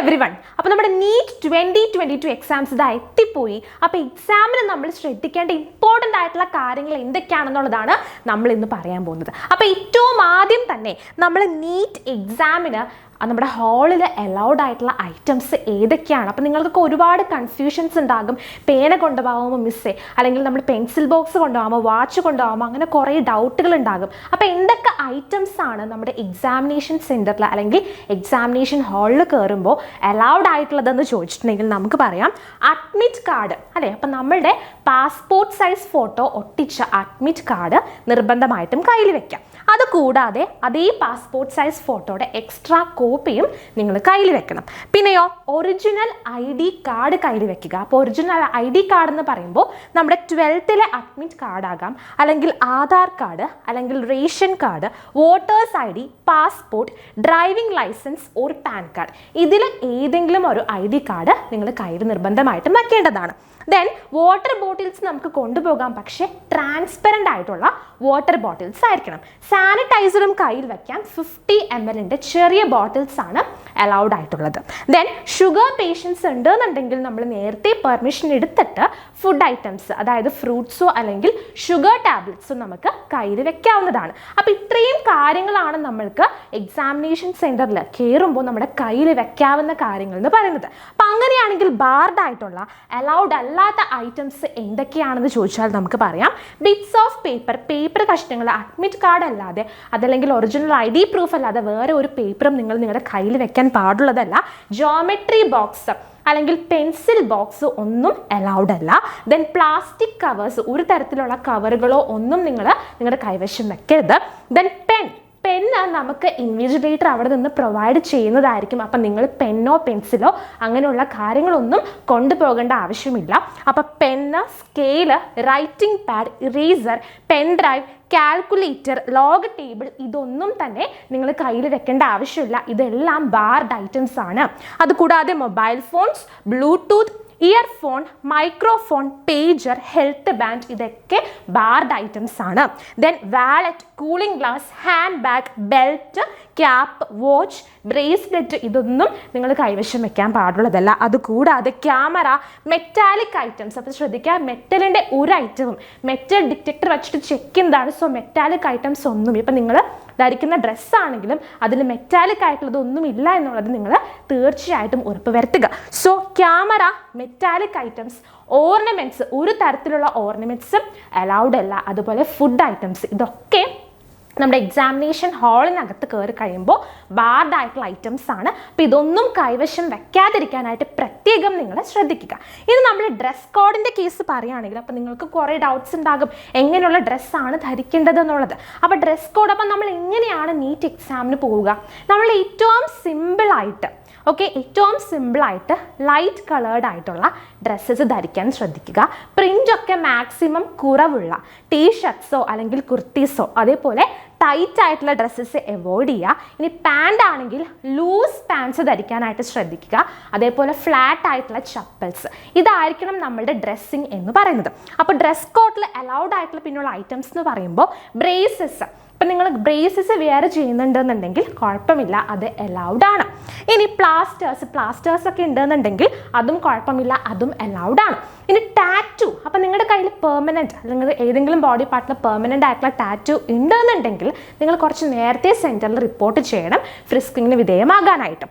everyone. അപ്പോൾ നമ്മുടെ NEET 2022 exams ഇതാ എത്തിപ്പോയി. അപ്പോൾ എക്സാമിന് നമ്മൾ ശ്രദ്ധിക്കേണ്ട ഇമ്പോർട്ടൻ്റ് ആയിട്ടുള്ള കാര്യങ്ങൾ എന്തൊക്കെയാണെന്നുള്ളതാണ് നമ്മൾ ഇന്ന് പറയാൻ പോകുന്നത്. അപ്പോൾ ഏറ്റവും ആദ്യം തന്നെ നമ്മൾ നീറ്റ് എക്സാമിന് നമ്മുടെ ഹാളിൽ അലൗഡ് ആയിട്ടുള്ള ഐറ്റംസ് ഏതൊക്കെയാണ്. അപ്പോൾ നിങ്ങൾക്കൊക്കെ ഒരുപാട് കൺഫ്യൂഷൻസ് ഉണ്ടാകും. പേന കൊണ്ടുപോകുമ്പോൾ മിസ്സേ, അല്ലെങ്കിൽ നമ്മൾ പെൻസിൽ ബോക്സ് കൊണ്ടുപോകുമ്പോൾ, വാച്ച് കൊണ്ടുപോകുമ്പോൾ, അങ്ങനെ കുറേ ഡൗട്ടുകൾ ഉണ്ടാകും. അപ്പോൾ എന്തൊക്കെ ഐറ്റംസ് ആണ് നമ്മുടെ എക്സാമിനേഷൻ സെൻറ്ററിൽ അല്ലെങ്കിൽ എക്സാമിനേഷൻ ഹാളിൽ കയറുമ്പോൾ അലൗഡ് ആയിട്ടുള്ളതെന്ന് ചോദിച്ചിട്ടുണ്ടെങ്കിൽ നമുക്ക് പറയാം അഡ്മിറ്റ് കാർഡ് അല്ലേ. അപ്പം നമ്മളുടെ പാസ്പോർട്ട് സൈസ് ഫോട്ടോ ഒട്ടിച്ച അഡ്മിറ്റ് കാർഡ് നിർബന്ധമായിട്ടും കയ്യിൽ വെക്കാം. അതുകൂടാതെ അതേ പാസ്പോർട്ട് സൈസ് ഫോട്ടോയുടെ എക്സ്ട്രാ കോപ്പിയും നിങ്ങൾ കയ്യിൽ വെക്കണം. പിന്നെയോ ഒറിജിനൽ ID കാർഡ് കയ്യിൽ വെക്കുക. അപ്പോൾ ഒറിജിനൽ ID കാർഡ് എന്ന് പറയുമ്പോൾ നമ്മുടെ 12th അഡ്മിറ്റ് കാർഡ് ആകാം, അല്ലെങ്കിൽ ആധാർ കാർഡ്, അല്ലെങ്കിൽ ration card, voters ID, passport, driving licence or PAN card, ഇതിൽ ഏതെങ്കിലും ഒരു ID കാർഡ് നിങ്ങൾ കയ്യിൽ നിർബന്ധമായിട്ടും വെക്കേണ്ടതാണ്. ദെൻ വാട്ടർ ബോട്ടിൽസ് നമുക്ക് കൊണ്ടുപോകാം, പക്ഷേ ട്രാൻസ്പെറൻ്റ് ആയിട്ടുള്ള വാട്ടർ ബോട്ടിൽസ് ആയിരിക്കണം. സാനിറ്റൈസറും കയ്യിൽ വയ്ക്കാം. 50 ml ചെറിയ ബോട്ടിൽസ് ആണ് അലൗഡ് ആയിട്ടുള്ളത്. ദെൻ ഷുഗർ പേഷ്യൻസ് ഉണ്ടെന്നുണ്ടെങ്കിൽ നമ്മൾ നേരത്തെ പെർമിഷൻ എടുത്തിട്ട് ഫുഡ് ഐറ്റംസ്, അതായത് ഫ്രൂട്ട്സോ അല്ലെങ്കിൽ ഷുഗർ ടാബ്ലറ്റ്സോ നമുക്ക് കയ്യിൽ വെക്കാവുന്നതാണ്. അപ്പോൾ ഇത്രയും കാര്യങ്ങളാണ് നമ്മൾക്ക് എക്സാമിനേഷൻ സെൻറ്ററിൽ കയറുമ്പോൾ നമ്മുടെ കയ്യിൽ വെക്കാവുന്ന കാര്യങ്ങൾ എന്ന് പറയുന്നത്. അപ്പം അങ്ങനെയാണെങ്കിൽ ബാർഡ് ആയിട്ടുള്ള അലൗഡ് അല്ലാത്ത ഐറ്റംസ് എന്തൊക്കെയാണെന്ന് ചോദിച്ചാൽ നമുക്ക് പറയാം ബിറ്റ്സ് ഓഫ് പേപ്പർ കഷ്ണങ്ങൾ, അഡ്മിറ്റ് കാർഡ് അല്ലാതെ, അതല്ലെങ്കിൽ ഒറിജിനൽ ID പ്രൂഫ് അല്ലാതെ വേറെ ഒരു പേപ്പറും നിങ്ങൾ നിങ്ങളുടെ കയ്യിൽ വെക്കാൻ പാടുള്ളതല്ല. ജോമെട്രി ബോക്സ് അല്ലെങ്കിൽ പെൻസിൽ ബോക്സ് ഒന്നും അലൗഡ് അല്ല. ദെൻ പ്ലാസ്റ്റിക് കവേഴ്സ്, ഒരു തരത്തിലുള്ള കവറുകളോ ഒന്നും നിങ്ങൾ നിങ്ങളുടെ കൈവശം വെക്കരുത്. ദെൻ പെന്ന് നമുക്ക് ഇൻവിജിലേറ്റർ അവിടെ നിന്ന് പ്രൊവൈഡ് ചെയ്യുന്നതായിരിക്കും. അപ്പം നിങ്ങൾ പെന്നോ പെൻസിലോ അങ്ങനെയുള്ള കാര്യങ്ങളൊന്നും കൊണ്ടുപോകേണ്ട ആവശ്യമില്ല. അപ്പം pen, scale, writing pad, eraser, pen drive, calculator, log table, ഇതൊന്നും തന്നെ നിങ്ങൾ കയ്യിൽ വെക്കേണ്ട ആവശ്യമില്ല. ഇതെല്ലാം ബാർഡ് ഐറ്റംസ് ആണ്. അതുകൂടാതെ mobile phones, bluetooth, earphone, microphone, pager, health band, ഇതൊക്കെ ബാർഡ് ഐറ്റംസ് ആണ്. Then wallet, cooling glass, hand bag, belt, cap, watch, bracelet, ഇതൊന്നും നിങ്ങൾ കൈവശം വെക്കാൻ പാടുള്ളതല്ല. അതുകൂടാതെ ക്യാമറ, മെറ്റാലിക് ഐറ്റംസ്, അപ്പോൾ ശ്രദ്ധിക്കുക, മെറ്റലിൻ്റെ ഒരു ഐറ്റവും മെറ്റൽ ഡിറ്റക്ടർ വെച്ചിട്ട് ചെക്ക് ചെയ്യുന്നതാണ്. സോ മെറ്റാലിക് ഐറ്റംസ് ഒന്നും, ഇപ്പം നിങ്ങൾ ധരിക്കുന്ന ഡ്രസ്സാണെങ്കിലും അതിൽ മെറ്റാലിക് ആയിട്ടുള്ളതൊന്നും ഇല്ല എന്നുള്ളത് നിങ്ങൾ തീർച്ചയായിട്ടും ഉറപ്പ് വരുത്തുക. So camera, metallic items, ornaments, ഒരു തരത്തിലുള്ള ഓർണമെൻറ്റ്സും അലൗഡ് അല്ല. അതുപോലെ ഫുഡ് ഐറ്റംസ്, ഇതൊക്കെ നമ്മുടെ എക്സാമിനേഷൻ ഹാളിനകത്ത് കയറി കഴിയുമ്പോൾ ബാർഡ് ആയിട്ടുള്ള ഐറ്റംസ് ആണ്. അപ്പോൾ ഇതൊന്നും കൈവശം വെക്കാതിരിക്കാനായിട്ട് പ്രത്യേകം നിങ്ങൾ ശ്രദ്ധിക്കുക. ഇനി നമ്മൾ ഡ്രസ് കോഡിൻ്റെ കേസ് പറയുകയാണെങ്കിൽ അപ്പോൾ നിങ്ങൾക്ക് കുറേ ഡൗട്ട്സ് ഉണ്ടാകും എങ്ങനെയുള്ള ഡ്രസ്സാണ് ധരിക്കേണ്ടത് എന്നുള്ളത്. അപ്പോൾ ഡ്രസ് കോഡ്, അപ്പം നമ്മൾ എങ്ങനെയാണ് നീറ്റ് എക്സാമിന് പോവുക? നമ്മൾ ഏറ്റവും സിമ്പിളായിട്ട് ഏറ്റവും സിമ്പിളായിട്ട് ലൈറ്റ് കളേർഡ് ആയിട്ടുള്ള ഡ്രസ്സസ് ധരിക്കാൻ ശ്രദ്ധിക്കുക. പ്രിൻ്റൊക്കെ മാക്സിമം കുറവുള്ള ടീഷർട്ട്സോ അല്ലെങ്കിൽ കുർത്തീസോ, അതേപോലെ ടൈറ്റ് ആയിട്ടുള്ള ഡ്രസ്സസ് അവോയ്ഡ് ചെയ്യുക. ഇനി പാൻ്റ് ആണെങ്കിൽ ലൂസ് പാൻസ് ധരിക്കാനായിട്ട് ശ്രദ്ധിക്കുക. അതേപോലെ ഫ്ലാറ്റ് ആയിട്ടുള്ള ചപ്പൽസ്, ഇതായിരിക്കണം നമ്മളുടെ ഡ്രസ്സിങ് എന്ന് പറയുന്നത്. അപ്പോൾ ഡ്രസ് കോഡിൽ അലൗഡ് ആയിട്ടുള്ള പിന്നുള്ള ഐറ്റംസ് എന്ന് പറയുമ്പോൾ ബ്രേസസ്, ഇപ്പം നിങ്ങൾ ബ്രേസസ് വെയർ ചെയ്യുന്നുണ്ടെന്നുണ്ടെങ്കിൽ കുഴപ്പമില്ല, അത് അലൗഡ് ആണ്. ഇനി പ്ലാസ്റ്റേഴ്സ് ഒക്കെ ഉണ്ടെന്നുണ്ടെങ്കിൽ അതും കുഴപ്പമില്ല, അതും അലൗഡ് ആണ്. ഇനി ടാറ്റു, അപ്പം നിങ്ങളുടെ കയ്യിൽ പെർമനൻറ്റ് അല്ലെങ്കിൽ ഏതെങ്കിലും ബോഡി പാർട്ടിൽ പെർമനൻ്റ് ആയിട്ടുള്ള ടാറ്റു ഉണ്ടെന്നുണ്ടെങ്കിൽ നിങ്ങൾ കുറച്ച് നേരത്തെ സെൻറ്ററിൽ റിപ്പോർട്ട് ചെയ്യണം ഫ്രിസ്കിങ്ങിന് വിധേയമാകാനായിട്ട്.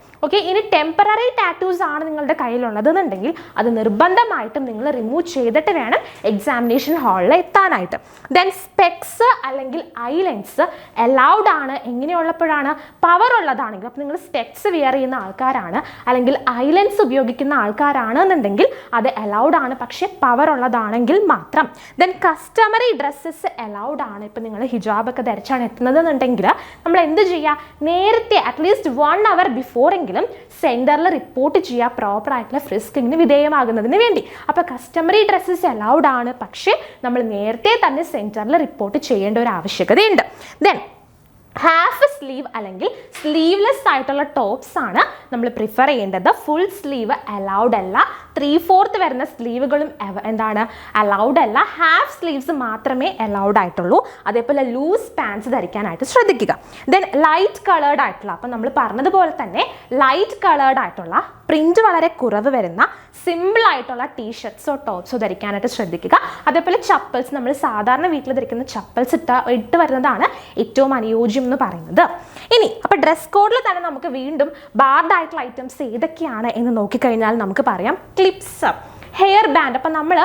ഇനി ടെമ്പററി ടാറ്റൂസ് ആണ് നിങ്ങളുടെ കയ്യിലുള്ളതെന്നുണ്ടെങ്കിൽ അത് നിർബന്ധമായിട്ടും നിങ്ങൾ റിമൂവ് ചെയ്തിട്ട് വേണം എക്സാമിനേഷൻ ഹാളിൽ എത്താനായിട്ട്. ദെൻ സ്പെക്സ് അല്ലെങ്കിൽ ഐലെൻസ് അലൗഡ് ആണ്. എങ്ങനെയുള്ളപ്പോഴാണ്? പവർ ഉള്ളതാണെങ്കിൽ, അപ്പം നിങ്ങൾ സ്പെക്സ് വെയർ ചെയ്യുന്ന ആൾക്കാരാണ് അല്ലെങ്കിൽ ഐലെൻസ് ഉപയോഗിക്കുന്ന ആൾക്കാരാണ് എന്നുണ്ടെങ്കിൽ അത് അലൗഡ് ആണ്, പക്ഷേ പവർ ഉള്ളതാണെങ്കിൽ മാത്രം. ദെൻ കസ്റ്റമറി ഡ്രസ്സസ് അലൗഡ് ആണ്. ഇപ്പം നിങ്ങൾ ഹിജാബൊക്കെ ധരിച്ചാണ് എത്തുന്നത് എന്നുണ്ടെങ്കിൽ നമ്മൾ എന്ത് ചെയ്യുക? നേരത്തെ അറ്റ്ലീസ്റ്റ് 1 hour ബിഫോർ എങ്കിലും സെൻറ്ററിൽ റിപ്പോർട്ട് ചെയ്യുക പ്രോപ്പർ ആയിട്ടുള്ള ഫ്രിസ്കിങ്ങിന് വിധേയമാകുന്നതിന് വേണ്ടി. അപ്പോൾ കസ്റ്റമറി ഡ്രസ്സസ് അലൗഡ് ആണ്, പക്ഷേ നമ്മൾ നേരത്തെ തന്നെ സെൻറ്ററിൽ റിപ്പോർട്ട് ചെയ്യേണ്ട ഒരു ആവശ്യകതയുണ്ട്. ദെൻ ഹാഫ് സ്ലീവ് അല്ലെങ്കിൽ സ്ലീവ്ലെസ് ആയിട്ടുള്ള ടോപ്സ് ആണ് നമ്മൾ പ്രിഫർ ചെയ്യേണ്ടത്. ഫുൾ സ്ലീവ് അലൗഡ് അല്ല. 3/4 വരുന്ന സ്ലീവുകളും എന്താണ് അലൗഡ് അല്ല. ഹാഫ് സ്ലീവ്സ് മാത്രമേ അലൗഡ് ആയിട്ടുള്ളൂ. അതേപോലെ ലൂസ് പാൻസ് ധരിക്കാനായിട്ട് ശ്രദ്ധിക്കുക. ദെൻ ലൈറ്റ് കളേർഡ് ആയിട്ടുള്ള, അപ്പം നമ്മൾ പറഞ്ഞതുപോലെ തന്നെ ലൈറ്റ് കളേർഡ് ആയിട്ടുള്ള പ്രിന്റ് വളരെ കുറവ് വരുന്ന സിമ്പിൾ ആയിട്ടുള്ള ടീഷർട്ട്സോ ടോപ്സോ ധരിക്കാനായിട്ട് ശ്രദ്ധിക്കുക. അതേപോലെ ചപ്പൽസ്, നമ്മൾ സാധാരണ വീട്ടിൽ ധരിക്കുന്ന ചപ്പൽസ് ഇട്ട് വരുന്നതാണ് ഏറ്റവും അനുയോജ്യം എന്ന് പറയുന്നത്. ഇനി അപ്പോൾ ഡ്രസ് കോഡിൽ തന്നെ നമുക്ക് വീണ്ടും ബാർഡ് ആയിട്ടുള്ള ഐറ്റംസ് ഏതൊക്കെയാണ് എന്ന് നോക്കിക്കഴിഞ്ഞാൽ നമുക്ക് പറയാം. Clips, hair band. അപ്പം നമ്മൾ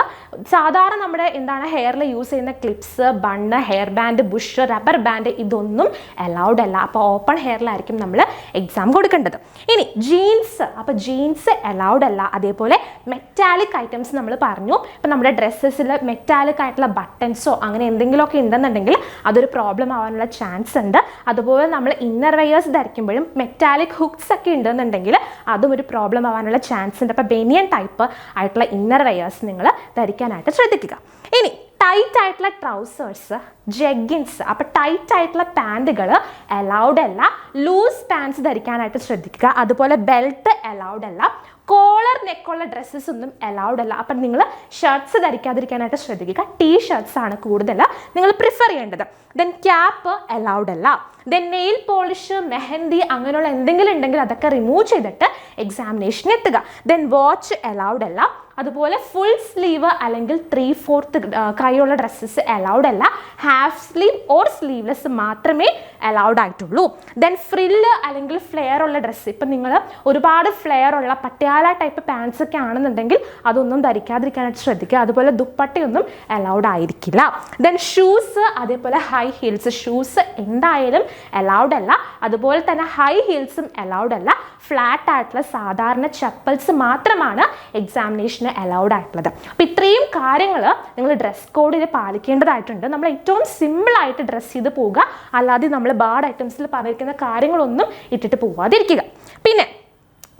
സാധാരണ നമ്മുടെ എന്താണ് ഹെയറിൽ യൂസ് ചെയ്യുന്ന clips, bun, hair band, bush, rubber band ഇതൊന്നും അലൗഡ് അല്ല. അപ്പോൾ ഓപ്പൺ ഹെയറിലായിരിക്കും നമ്മൾ എക്സാം കൊടുക്കേണ്ടത്. ഇനി ജീൻസ്, അപ്പോൾ ജീൻസ് അലൗഡ് അല്ല. അതേപോലെ മെറ്റാലിക് ഐറ്റംസ് നമ്മൾ പറഞ്ഞു. ഇപ്പം നമ്മുടെ ഡ്രസ്സസിൽ മെറ്റാലിക് ആയിട്ടുള്ള ബട്ടൺസോ അങ്ങനെ എന്തെങ്കിലുമൊക്കെ ഉണ്ടെന്നുണ്ടെങ്കിൽ അതൊരു പ്രോബ്ലം ആവാനുള്ള ചാൻസ് ഉണ്ട്. അതുപോലെ നമ്മൾ ഇന്നർ വെയേഴ്സ് ധരിക്കുമ്പോഴും മെറ്റാലിക് ഹുക്സ് ഒക്കെ ഉണ്ടെന്നുണ്ടെങ്കിൽ അതും ഒരു പ്രോബ്ലം ആവാനുള്ള ചാൻസ് ഉണ്ട്. അപ്പോൾ ബനിയൻ ടൈപ്പ് ആയിട്ടുള്ള ഇന്നർ വെയേഴ്സ് നിങ്ങൾ ധരിക്കാനായിട്ട് ശ്രദ്ധിക്കുക. ഇനി ടൈറ്റ് ആയിട്ടുള്ള ട്രൗസേഴ്സ്, ജെഗിൻസ്, അപ്പോൾ ടൈറ്റ് ആയിട്ടുള്ള പാൻറ്റുകൾ അലൗഡ് അല്ല. ലൂസ് പാൻസ് ധരിക്കാനായിട്ട് ശ്രദ്ധിക്കുക. അതുപോലെ ബെൽറ്റ് അലൗഡ് അല്ല. കോളർ നെക്കുള്ള ഡ്രസ്സസ് ഒന്നും അലൗഡ് അല്ല. അപ്പം നിങ്ങൾ ഷർട്ട്സ് ധരിക്കാതിരിക്കാനായിട്ട് ശ്രദ്ധിക്കുക. ടീ ഷർട്ട്സ് ആണ് കൂടുതൽ നിങ്ങൾ പ്രിഫർ ചെയ്യേണ്ടത്. ദെൻ ക്യാപ്പ് അലൗഡ് അല്ല. ദെൻ നെയിൽ പോളിഷ്, മെഹന്തി അങ്ങനെയുള്ള എന്തെങ്കിലും ഉണ്ടെങ്കിൽ അതൊക്കെ റിമൂവ് ചെയ്തിട്ട് എക്സാമിനേഷന് എത്തുക. ദെൻ വാച്ച് അലൗഡ് അല്ല. അതുപോലെ ഫുൾ സ്ലീവ് അല്ലെങ്കിൽ 3/4 കൈയുള്ള ഡ്രസ്സസ് അലൗഡ് അല്ല. ഹാഫ് സ്ലീവ് ഓർ സ്ലീവ്ലെസ് മാത്രമേ അലൗഡ് ആയിട്ടുള്ളൂ. ദെൻ ഫ്രില്ല് അല്ലെങ്കിൽ ഫ്ലെയർ ഉള്ള ഡ്രസ്സ്, ഇപ്പം നിങ്ങൾ ഒരുപാട് ഫ്ലെയർ ഉള്ള പട്യാല ടൈപ്പ് പാൻസ് ഒക്കെ ആണെന്നുണ്ടെങ്കിൽ അതൊന്നും ധരിക്കാതിരിക്കാനായിട്ട് ശ്രദ്ധിക്കുക. അതുപോലെ ദുപ്പട്ടയൊന്നും അലൗഡ് ആയിരിക്കില്ല. ദെൻ ഷൂസ്, അതേപോലെ ഹൈ ഹീൽസ്, ഷൂസ് എന്തായാലും അലൗഡ് അല്ല. അതുപോലെ തന്നെ ഹൈ ഹീൽസും അലൗഡ് അല്ല. ഫ്ലാറ്റ് ആയിട്ടുള്ള സാധാരണ ചപ്പൽസ് മാത്രമാണ് എക്സാമിനേഷന് അലൗഡ് ആയിട്ടുള്ളത്. അപ്പോൾ ഇത്രയും കാര്യങ്ങൾ നിങ്ങൾ ഡ്രസ് കോഡിൽ പാലിക്കേണ്ടതായിട്ടുണ്ട്. നമ്മൾ ഏറ്റവും സിമ്പിളായിട്ട് ഡ്രസ്സ് ചെയ്ത് പോവുക, അല്ലാതെ നമ്മൾ ബാർഡ് ഐറ്റംസിൽ പറഞ്ഞിരിക്കുന്ന കാര്യങ്ങളൊന്നും ഇട്ടിട്ട് പോവാതിരിക്കുക. പിന്നെ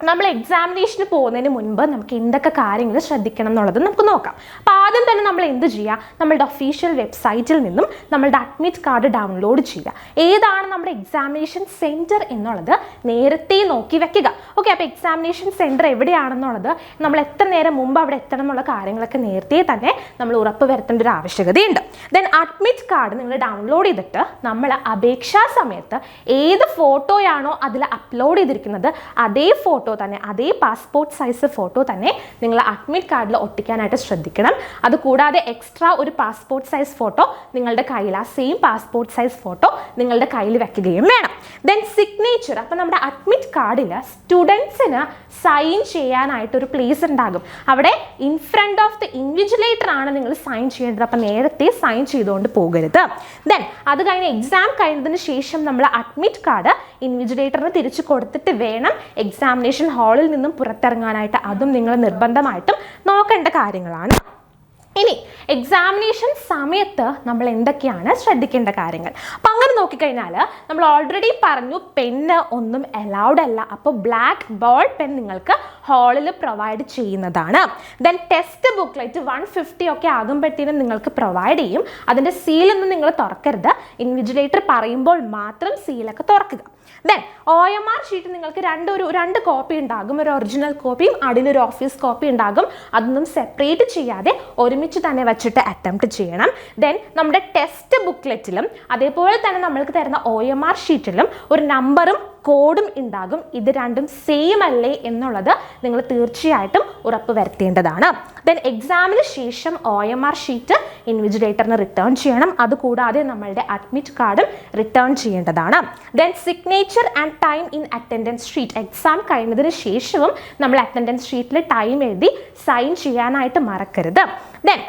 നമ്മൾ എക്സാമിനേഷന് പോകുന്നതിന് മുൻപ് നമുക്ക് എന്തൊക്കെ കാര്യങ്ങൾ ശ്രദ്ധിക്കണം എന്നുള്ളത് നമുക്ക് നോക്കാം. അപ്പോൾ ആദ്യം തന്നെ നമ്മൾ എന്ത് ചെയ്യുക, നമ്മളുടെ ഒഫീഷ്യൽ വെബ്സൈറ്റിൽ നിന്നും നമ്മളുടെ അഡ്മിറ്റ് കാർഡ് ഡൗൺലോഡ് ചെയ്യുക. ഏതാണ് നമ്മുടെ എക്സാമിനേഷൻ സെൻറ്റർ എന്നുള്ളത് നേരത്തെ നോക്കി വെക്കുക. ഓക്കെ, അപ്പോൾ എക്സാമിനേഷൻ സെൻറ്റർ എവിടെയാണെന്നുള്ളത് നമ്മൾ എത്ര നേരം മുമ്പ് അവിടെ എത്തണം എന്നുള്ള കാര്യങ്ങളൊക്കെ നേരത്തെ തന്നെ നമ്മൾ ഉറപ്പ് വരുത്തേണ്ട ഒരു ആവശ്യകതയുണ്ട്. ദെൻ അഡ്മിറ്റ് കാർഡ് നിങ്ങൾ ഡൗൺലോഡ് ചെയ്തിട്ട് നമ്മൾ അപേക്ഷാ സമയത്ത് ഏത് ഫോട്ടോയാണോ അതിൽ അപ്ലോഡ് ചെയ്തിരിക്കുന്നത് അതേ ഫോട്ടോ തന്നെ, അതേ പാസ്പോർട്ട് സൈസ് ഫോട്ടോ തന്നെ നിങ്ങൾ അഡ്മിറ്റ് കാർഡിൽ ഒട്ടിക്കാനായിട്ട് ശ്രദ്ധിക്കണം. അതുകൂടാതെ എക്സ്ട്രാ ഒരു പാസ്പോർട്ട് സൈസ് ഫോട്ടോ നിങ്ങളുടെ കയ്യിൽ, ആ സെയിം പാസ്പോർട്ട് സൈസ് ഫോട്ടോ നിങ്ങളുടെ കയ്യിൽ വെക്കുകയും വേണം. ദെൻ സിഗ്നേച്ചർ, അപ്പം നമ്മുടെ അഡ്മിറ്റ് കാർഡിൽ സ്റ്റുഡൻസിന് സൈൻ ചെയ്യാനായിട്ടൊരു പ്ലേസ് ഉണ്ടാകും. അവിടെ in front of the invigilator ആണ് നിങ്ങൾ സൈൻ ചെയ്യേണ്ടത്. അപ്പം നേരത്തെ സൈൻ ചെയ്തുകൊണ്ട് പോകരുത്. ദെൻ അത് കഴിഞ്ഞ് എക്സാം കഴിഞ്ഞതിന് ശേഷം നമ്മൾ അഡ്മിറ്റ് കാർഡ് ഇൻവിജിലേറ്ററിന് തിരിച്ചു കൊടുത്തിട്ട് വേണം എക്സാമിനേഷൻ ഹാളിൽ നിന്നും പുറത്തിറങ്ങാനായിട്ട്. അതും നിങ്ങൾ നിർബന്ധമായിട്ടും നോക്കേണ്ട കാര്യങ്ങളാണ്. ഇനി എക്സാമിനേഷൻ സമയത്ത് നമ്മൾ എന്തൊക്കെയാണ് ശ്രദ്ധിക്കേണ്ട കാര്യങ്ങൾ? അപ്പം അങ്ങനെ നോക്കിക്കഴിഞ്ഞാൽ നമ്മൾ ഓൾറെഡി പറഞ്ഞു പെന്ന് ഒന്നും അലൗഡ് അല്ല. അപ്പോൾ ബ്ലാക്ക് ബോൾ പെൻ നിങ്ങൾക്ക് ഹാളിൽ പ്രൊവൈഡ് ചെയ്യുന്നതാണ്. ദെൻ ടെസ്റ്റ് ബുക്ക്ലെറ്റ് 150 ഒക്കെ ആകുമ്പോഴത്തേനും നിങ്ങൾക്ക് പ്രൊവൈഡ് ചെയ്യും. അതിൻ്റെ സീലൊന്നും നിങ്ങൾ തുറക്കരുത്. ഇൻവിജിലേറ്റർ പറയുമ്പോൾ മാത്രം സീലൊക്കെ തുറക്കുക. ദെൻ OMR ഷീറ്റ് നിങ്ങൾക്ക് രണ്ട് കോപ്പി ഉണ്ടാകും. ഒരു ഒറിജിനൽ കോപ്പിയും അതിലൊരു ഓഫീസ് കോപ്പി ഉണ്ടാകും. അതൊന്നും സെപ്പറേറ്റ് ചെയ്യാതെ ഒരുമിച്ച് തന്നെ വെച്ചിട്ട് അറ്റംപ്റ്റ് ചെയ്യണം. ദെൻ നമ്മുടെ ടെസ്റ്റ് ബുക്ക്ലെറ്റിലും അതേപോലെ തന്നെ നമ്മൾക്ക് തരുന്ന OMR ഷീറ്റിലും ഒരു നമ്പറും കോഡും ഉണ്ടാകും. ഇത് രണ്ടും സെയിം അല്ലേ എന്നുള്ളത് നിങ്ങൾ തീർച്ചയായിട്ടും ഉറപ്പ് വരുത്തേണ്ടതാണ്. ദെൻ എക്സാമിന് ശേഷം OMR ഷീറ്റ് ഇൻവിജിലേറ്ററിന് റിട്ടേൺ ചെയ്യണം. അതുകൂടാതെ നമ്മളുടെ അഡ്മിറ്റ് കാർഡും റിട്ടേൺ ചെയ്യേണ്ടതാണ്. Then signature and time in attendance sheet, exam കഴിഞ്ഞതിന് ശേഷവും നമ്മൾ അറ്റൻഡൻസ് ഷീറ്റിൽ ടൈം എഴുതി സൈൻ ചെയ്യാനായിട്ട് മറക്കരുത്. ദെൻ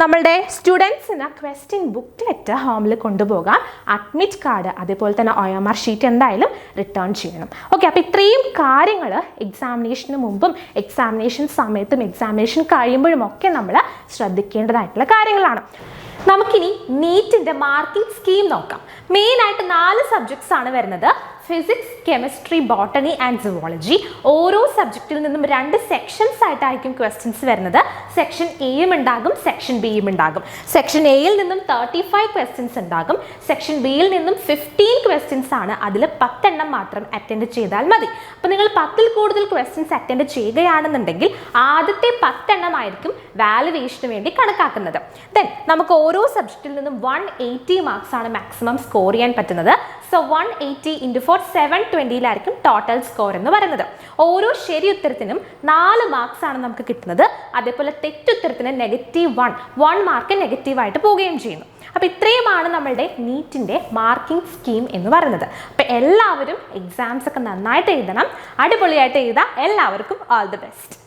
നമ്മളുടെ സ്റ്റുഡൻസിന് ക്വസ്റ്റ്യൻ ബുക്ക്ലെറ്റ് ഹോമിൽ കൊണ്ടുപോകാം. അഡ്മിറ്റ് കാർഡ് അതേപോലെ തന്നെ OMR ഷീറ്റ് എന്തായാലും റിട്ടേൺ ചെയ്യണം. ഓക്കെ, അപ്പോൾ ഇത്രയും കാര്യങ്ങൾ എക്സാമിനേഷന് മുമ്പും എക്സാമിനേഷൻ സമയത്തും എക്സാമിനേഷൻ കഴിയുമ്പോഴും ഒക്കെ നമ്മൾ ശ്രദ്ധിക്കേണ്ടതായിട്ടുള്ള കാര്യങ്ങളാണ്. നമുക്കിനി നീറ്റിൻ്റെ മാർക്കിംഗ് സ്കീം നോക്കാം. മെയിനായിട്ട് 4 സബ്ജക്ട്സ് ആണ് വരുന്നത്. Physics, chemistry, botany and zoology. ഓരോ സബ്ജക്റ്റിൽ നിന്നും 2 സെക്ഷൻസ് ആയിട്ടായിരിക്കും ക്വസ്റ്റ്യൻസ് വരുന്നത്. സെക്ഷൻ എയും ഉണ്ടാകും, സെക്ഷൻ ബിയും ഉണ്ടാകും. സെക്ഷൻ എയിൽ നിന്നും 35 ക്വസ്റ്റ്യൻസ് ഉണ്ടാകും. സെക്ഷൻ ബിയിൽ നിന്നും 15 ക്വസ്റ്റ്യൻസ് ആണ്. അതിൽ 10 എണ്ണം മാത്രം അറ്റൻഡ് ചെയ്താൽ മതി. അപ്പോൾ നിങ്ങൾ 10ൽ കൂടുതൽ ക്വസ്റ്റ്യൻസ് അറ്റൻഡ് ചെയ്യുകയാണെന്നുണ്ടെങ്കിൽ ആദ്യത്തെ 10 എണ്ണമായിരിക്കും വാലുവേഷന് വേണ്ടി കണക്കാക്കുന്നത്. ദെൻ നമുക്ക് ഓരോ സബ്ജക്റ്റിൽ നിന്നും 180 മാർക്സ് ആണ് മാക്സിമം സ്കോർ ചെയ്യാൻ പറ്റുന്നത്. സോ 180 × സ്കോർ 720 ടോട്ടൽ സ്കോർ എന്ന് പറയുന്നത്. ഓരോ ശരി ഉത്തരത്തിനും 4 മാർക്സ് ആണ് നമുക്ക് കിട്ടുന്നത്. അതേപോലെ തെറ്റുത്തരത്തിന് -1 മാർക്ക് നെഗറ്റീവായിട്ട് പോവുകയും ചെയ്യുന്നു. അപ്പോൾ ഇത്രയുമാണ് നമ്മളുടെ നീറ്റിൻ്റെ മാർക്കിംഗ് സ്കീം എന്ന് പറയുന്നത്. അപ്പോൾ എല്ലാവരും എക്സാംസ് ഒക്കെ നന്നായിട്ട് എഴുതണം, അടിപൊളിയായിട്ട് എഴുതാം. എല്ലാവർക്കും ഓൾ ദി ബെസ്റ്റ്.